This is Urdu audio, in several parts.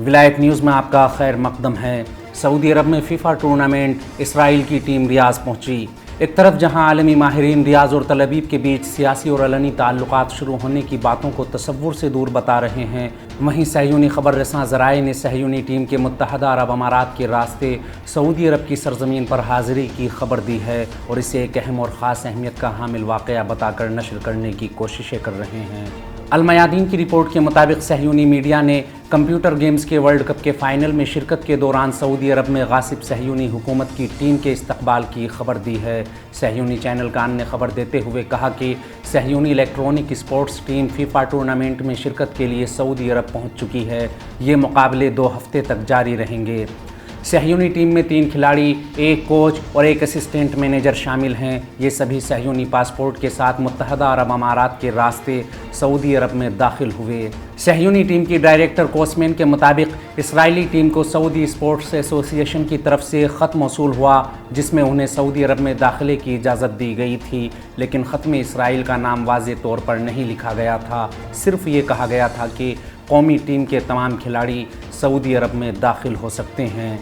ولایت نیوز میں آپ کا خیر مقدم ہے۔ سعودی عرب میں فیفا ٹورنامنٹ اسرائیل کی ٹیم ریاض پہنچی۔ ایک طرف جہاں عالمی ماہرین ریاض اور تل ابیب کے بیچ سیاسی اور علنی تعلقات شروع ہونے کی باتوں کو تصور سے دور بتا رہے ہیں، وہیں صہیونی خبر رساں ذرائع نے صہیونی ٹیم کے متحدہ عرب امارات کے راستے سعودی عرب کی سرزمین پر حاضری کی خبر دی ہے اور اسے ایک اہم اور خاص اہمیت کا حامل واقعہ بتا کر نشر کرنے کی کوششیں کر رہے ہیں۔ المیادین کی رپورٹ کے مطابق صہیونی میڈیا نے کمپیوٹر گیمز کے ورلڈ کپ کے فائنل میں شرکت کے دوران سعودی عرب میں غاصب صہیونی حکومت کی ٹیم کے استقبال کی خبر دی ہے۔ صہیونی چینل کان نے خبر دیتے ہوئے کہا کہ صہیونی electronic sports team FIFA tournament میں شرکت کے لیے سعودی عرب پہنچ چکی ہے۔ یہ مقابلے 2 ہفتے تک جاری رہیں گے۔ صہیونی ٹیم میں 3 کھلاڑی، 1 کوچ اور 1 اسسٹنٹ مینیجر شامل ہیں۔ یہ سبھی صہیونی پاسپورٹ کے ساتھ متحدہ عرب امارات کے راستے سعودی عرب میں داخل ہوئے۔ صہیونی ٹیم کی ڈائریکٹر کوسمین کے مطابق اسرائیلی ٹیم کو سعودی اسپورٹس ایسوسی ایشن کی طرف سے خط موصول ہوا جس میں انہیں سعودی عرب میں داخلے کی اجازت دی گئی تھی، لیکن خط میں اسرائیل کا نام واضح طور پر نہیں لکھا گیا تھا، صرف یہ کہا گیا تھا کہ قومی ٹیم کے تمام کھلاڑی سعودی عرب میں داخل ہو سکتے ہیں۔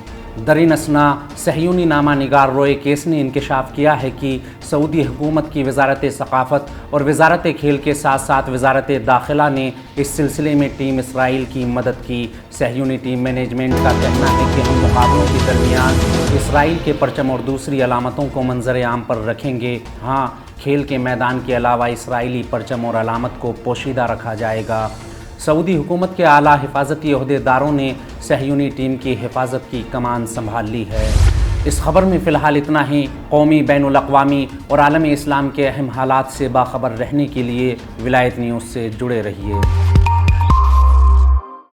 درین اثنا صہیونی نامہ نگار روئے کیس نے انکشاف کیا ہے کہ سعودی حکومت کی وزارت ثقافت اور وزارت کھیل کے ساتھ ساتھ وزارت داخلہ نے اس سلسلے میں ٹیم اسرائیل کی مدد کی۔ صہیونی ٹیم مینجمنٹ کا کہنا ہے کہ ہم مقابلوں کے درمیان اسرائیل کے پرچم اور دوسری علامتوں کو منظر عام پر رکھیں گے۔ ہاں، کھیل کے میدان کے علاوہ اسرائیلی پرچم اور علامت کو پوشیدہ رکھا جائے گا۔ سعودی حکومت کے اعلیٰ حفاظتی عہدیداروں نے صہیونی ٹیم کی حفاظت کی کمان سنبھال لی ہے۔ اس خبر میں فی الحال اتنا ہی۔ قومی، بین الاقوامی اور عالم اسلام کے اہم حالات سے باخبر رہنے کے لیے ولایت نیوز سے جڑے رہیے۔